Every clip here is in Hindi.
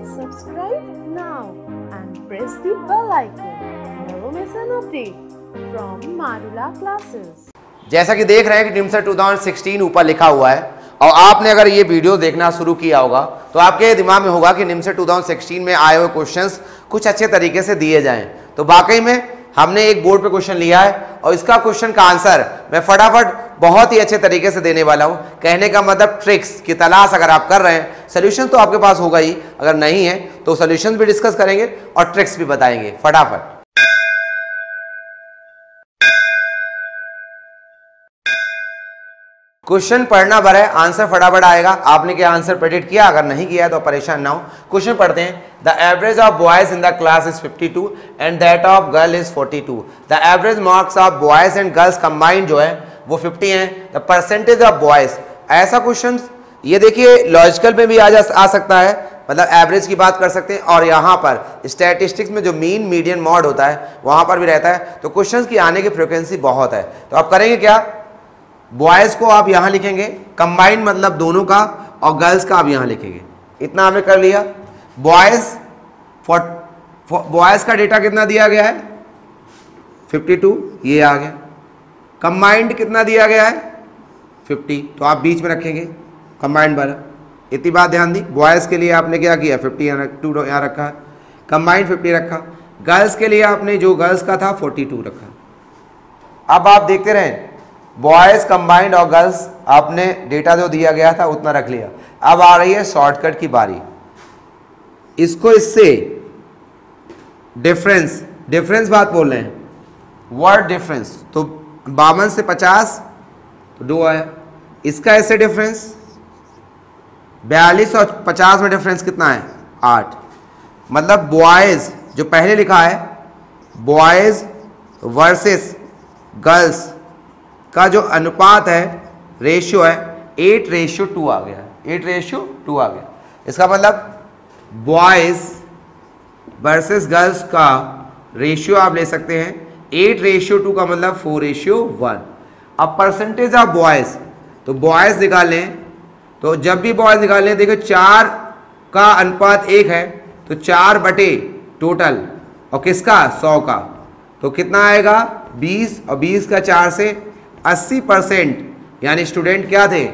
Subscribe now and press the bell icon. Never miss an update from Marula Classes. जैसा कि देख रहे हैं कि निम्सर 2016 ऊपर लिखा हुआ है और आपने अगर ये वीडियो देखना शुरू किया होगा तो आपके दिमाग में होगा कि निम्सर 2016 में आए हुए क्वेश्चंस कुछ अच्छे तरीके से दिए जाएं। तो वाकई में हमने एक बोर्ड पे क्वेश्चन लिया है और इसका क्वेश्चन का आंसर मैं फटाफट बहुत ही अच्छे तरीके से देने वाला हूं। कहने का मतलब ट्रिक्स की तलाश अगर आप कर रहे हैं, सोल्यूशन तो आपके पास होगा ही, अगर नहीं है तो सोल्यूशन भी डिस्कस करेंगे और ट्रिक्स भी बताएंगे फटाफट। क्वेश्चन पढ़ना भरा है, आंसर फटाफट आएगा। आपने क्या आंसर प्रेडिक्ट किया? अगर नहीं किया है तो परेशान ना हो। क्वेश्चन पढ़ते हैं। The average of boys in the class is 52 and that of girl is 42। The average marks of boys and girls combined जो है वो 50 हैं। द परसेंटेज ऑफ बॉयज, ऐसा क्वेश्चन ये देखिए लॉजिकल में भी आ सकता है, मतलब एवरेज की बात कर सकते हैं, और यहाँ पर स्टैटिस्टिक्स में जो मीन मीडियन मॉड होता है वहाँ पर भी रहता है। तो क्वेश्चन की आने की फ्रिक्वेंसी बहुत है। तो आप करेंगे क्या? बॉयज को आप यहां लिखेंगे, कंबाइंड मतलब दोनों का, और गर्ल्स का आप यहां लिखेंगे। इतना हमने कर लिया। बॉयज का डेटा कितना दिया गया है? 52, ये आ गया। कंबाइंड कितना दिया गया है? 50, तो आप बीच में रखेंगे कंबाइंड वाला। इतनी बात ध्यान दी। बॉयज के लिए आपने क्या किया? 50 यहाँ रखा है, कंबाइंड 50 रखा। गर्ल्स के लिए आपने जो गर्ल्स का था 42 रखा। अब आप देखते रहें, बॉयज कंबाइंड और गर्ल्स आपने डेटा जो दिया गया था उतना रख लिया। अब आ रही है शॉर्टकट की बारी। इसको इससे डिफरेंस बात बोल रहे हैं, वर्ड डिफरेंस। तो 52 से 50 तो 2 आया। इसका ऐसे डिफरेंस 42 और 50 में डिफरेंस कितना है? 8। मतलब बॉयज जो पहले लिखा है, बॉयज वर्सेस गर्ल्स का जो अनुपात है, रेशियो है, 8:2 आ गया। 8:2 आ गया। इसका मतलब बॉयज वर्सेस गर्ल्स का रेशियो आप ले सकते हैं 8:2 का मतलब 4:1। अब परसेंटेज ऑफ बॉयज, तो बॉयज निकालें, तो जब भी बॉयज निकालें देखो 4 का अनुपात 1 है, तो 4 बटे टोटल, और किसका? 100 का, तो कितना आएगा? 20, और 20 का 4 से 80% यानी स्टूडेंट क्या थे?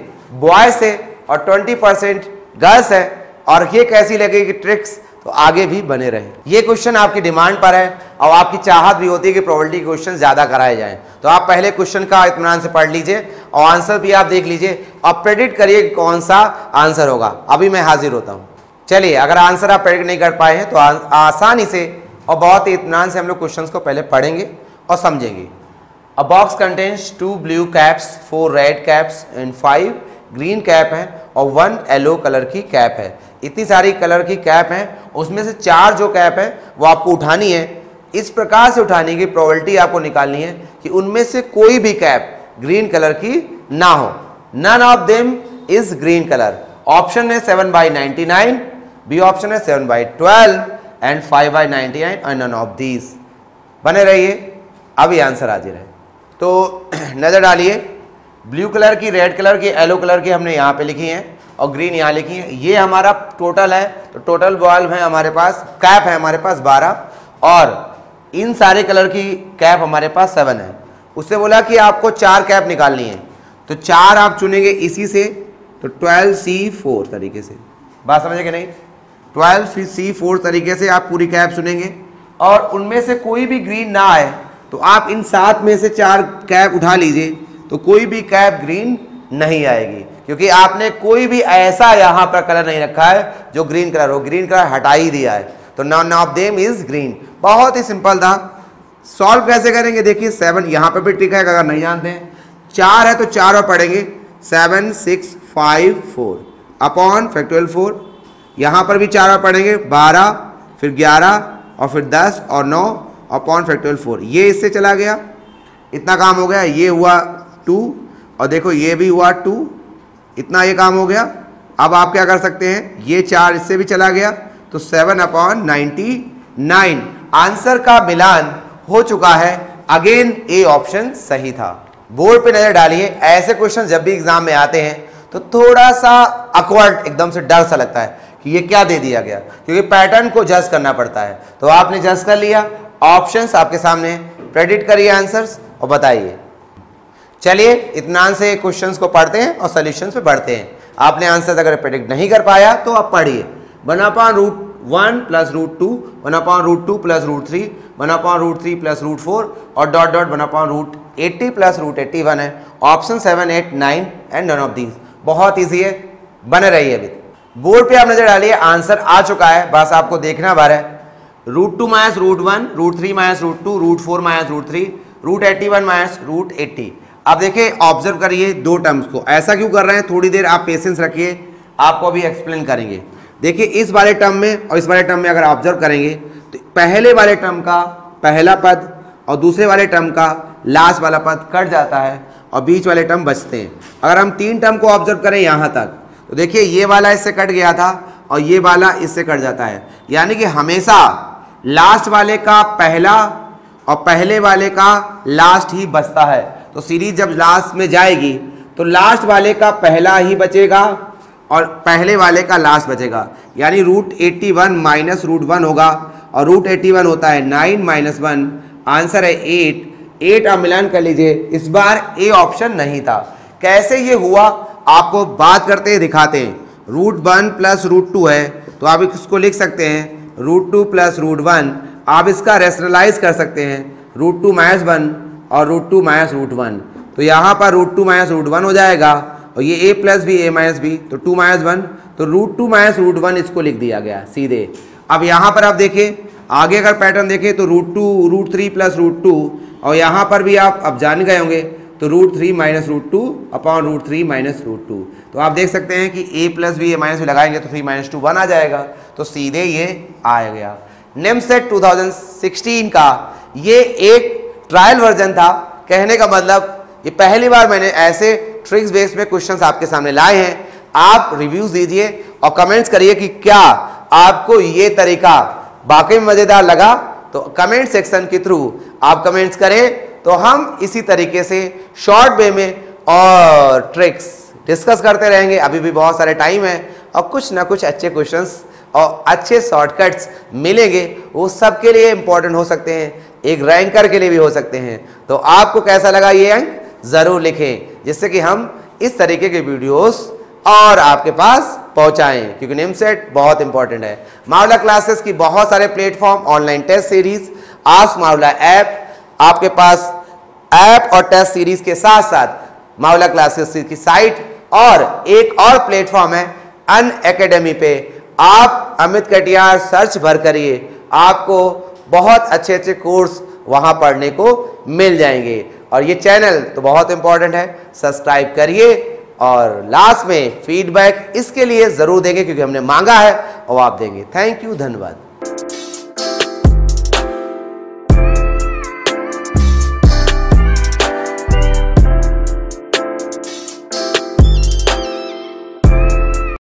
बॉयज थे, और 20% गर्ल्स है। और ये कैसी लगेगी ट्रिक्स? तो आगे भी बने रहे। ये क्वेश्चन आपकी डिमांड पर है और आपकी चाहत भी होती है कि प्रोबेबिलिटी के क्वेश्चन ज्यादा कराए जाएं। तो आप पहले क्वेश्चन का इत्मीनान से पढ़ लीजिए और आंसर भी आप देख लीजिए और प्रेडिक्ट करिए कि कौन सा आंसर होगा। अभी मैं हाजिर होता हूं। चलिए, अगर आंसर आप प्रेडिक्ट नहीं कर पाए हैं तो आसानी से और बहुत ही इत्मीनान से हम लोग क्वेश्चन को पहले पढ़ेंगे और समझेंगे। A box contains 2 blue caps, 4 red caps and 5 green cap है और 1 येलो कलर की कैप है। इतनी सारी कलर की कैप हैं, उसमें से 4 जो कैप है वो आपको उठानी है। इस प्रकार से उठाने की प्रोबेबिलिटी आपको निकालनी है कि उनमें से कोई भी कैप ग्रीन कलर की ना हो। None of them is green color। Option है 7/99, बी ऑप्शन है 7/12 and 5/99 and none of these। बने रहिए, अभी आंसर हाजिर है। तो नजर डालिए, ब्लू कलर की, रेड कलर की, येलो कलर की हमने यहाँ पे लिखी हैं और ग्रीन यहाँ लिखी है। ये हमारा टोटल है। तो टोटल बॉल है हमारे पास, कैप है हमारे पास 12, और इन सारे कलर की कैप हमारे पास 7 है। उससे बोला कि आपको 4 कैप निकालनी है, तो 4 आप चुनेंगे इसी से, तो 12C4 तरीके से। बात समझे कि नहीं? 12C4 तरीके से आप पूरी कैप चुनेंगे और उनमें से कोई भी ग्रीन ना आए तो आप इन 7 में से 4 कैप उठा लीजिए, तो कोई भी कैप ग्रीन नहीं आएगी, क्योंकि आपने कोई भी ऐसा यहां पर कलर नहीं रखा है जो ग्रीन कलर हो। ग्रीन कलर हटा ही दिया है, तो none of them is green. बहुत ही सिंपल था। सॉल्व कैसे करेंगे? देखिए 7 यहां पर भी ट्रिक है, अगर नहीं जानते हैं। 4 है तो 4 बार पढ़ेंगे, 7 6 5 4 अपॉन फैक्टोरियल 4। यहां पर भी 4 बार पढ़ेंगे, 12 फिर 11 और फिर 10 और 9 अपॉन फैक्टोरियल 4। ये इससे चला गया, इतना काम हो गया। ये हुआ 2 और देखो ये भी हुआ 2, इतना ये काम हो गया। अब आप क्या कर सकते हैं? ये 4 इससे भी चला गया, तो 7/99। आंसर का मिलान हो चुका है। अगेन ए ऑप्शन सही था। बोर्ड पे नजर डालिए। ऐसे क्वेश्चन जब भी एग्जाम में आते हैं तो थोड़ा सा अकवर्ड, एकदम से डर सा लगता है कि ये क्या दे दिया गया, क्योंकि पैटर्न को जज करना पड़ता है। तो आपने जज कर लिया, ऑप्शंस आपके सामने, प्रेडिक्ट करिए आंसर्स और बताइए। चलिए इत्मीनान से क्वेश्चंस को पढ़ते हैं और सॉल्यूशंस पे बढ़ते हैं। आपने आंसर अगर प्रेडिक्ट नहीं कर पाया तो आप पढ़िए। 1/√1 + √2, 1/√2 + √3, 1/√3 + √4 और डॉट डॉट 1/√80 + √81 है। Option 7, 8, 9 and none of these. बहुत ईजी है, बने रहिए। अभी बोर्ड पे आप नजर डालिए, आंसर आ चुका है, बस आपको देखना बार है। √2 - √1, √3 - √2, √4 - √3, √81 - √80। आप देखिए, ऑब्जर्व करिए दो टर्म्स को। ऐसा क्यों कर रहे हैं, थोड़ी देर आप पेशेंस रखिए, आपको अभी एक्सप्लेन करेंगे। देखिए इस वाले टर्म में और इस वाले टर्म में अगर ऑब्जर्व करेंगे तो पहले वाले टर्म का पहला पद और दूसरे वाले टर्म का लास्ट वाला पद कट जाता है और बीच वाले टर्म बचते हैं। अगर हम 3 टर्म को ऑब्जर्व करें यहाँ तक, तो देखिए ये वाला इससे कट गया था और ये वाला इससे कट जाता है, यानी कि हमेशा लास्ट वाले का पहला और पहले वाले का लास्ट ही बचता है। तो सीरीज जब लास्ट में जाएगी तो लास्ट वाले का पहला ही बचेगा और पहले वाले का लास्ट बचेगा, यानी √81 - √1 होगा और √81 होता है 9 - 1, आंसर है 8 आप मिलान कर लीजिए। इस बार ए ऑप्शन नहीं था। कैसे ये हुआ आपको बात करते हैं, दिखाते हैं। √1 + √2 है तो आप इसको लिख सकते हैं √2 + √1। आप इसका रेशनलाइज कर सकते हैं √2 - 1 और √2 - √1। तो यहाँ पर √2 - √1 हो जाएगा और ये a + b a - b, तो 2 - 1, तो √2 - √1 इसको लिख दिया गया सीधे। अब यहाँ पर आप देखिए, आगे अगर पैटर्न देखें तो √2 √3 + √2 और यहाँ पर भी आप अब जान गए होंगे तो √3 - √2/√3 - √2। तो आप देख सकते हैं कि a + b a - b लगाएंगे तो 3 - 2 1 आ जाएगा, तो सीधे ये आ गया। निमसेट 2016 का ये एक ट्रायल वर्जन था। कहने का मतलब ये पहली बार मैंने ऐसे ट्रिक्स बेस्ड में क्वेश्चंस आपके सामने लाए हैं। आप रिव्यूज दीजिए और कमेंट्स करिए कि क्या आपको ये तरीका वाकई में मजेदार लगा। तो कमेंट सेक्शन के थ्रू आप कमेंट्स करें तो हम इसी तरीके से शॉर्ट वे में और ट्रिक्स डिस्कस करते रहेंगे। अभी भी बहुत सारे टाइम है और कुछ ना कुछ अच्छे क्वेश्चंस और अच्छे शॉर्टकट्स मिलेंगे, वो सबके लिए इंपॉर्टेंट हो सकते हैं, एक रैंकर के लिए भी हो सकते हैं। तो आपको कैसा लगा ये अंक जरूर लिखें, जिससे कि हम इस तरीके के वीडियोस और आपके पास पहुंचाएं, क्योंकि निमसेट बहुत इंपॉर्टेंट है। मावला क्लासेस की बहुत सारे platform, online test series, ask मावला ऐप, आपके पास ऐप और टेस्ट सीरीज के साथ साथ मावला क्लासेस की साइट और एक और प्लेटफॉर्म है अनअकैडमी पे। आप अमित कटियार सर्च भर करिए, आपको बहुत अच्छे अच्छे कोर्स वहां पढ़ने को मिल जाएंगे। और ये चैनल तो बहुत इंपॉर्टेंट है, सब्सक्राइब करिए और लास्ट में फीडबैक इसके लिए जरूर देंगे, क्योंकि हमने मांगा है और आप देंगे। थैंक यू, धन्यवाद।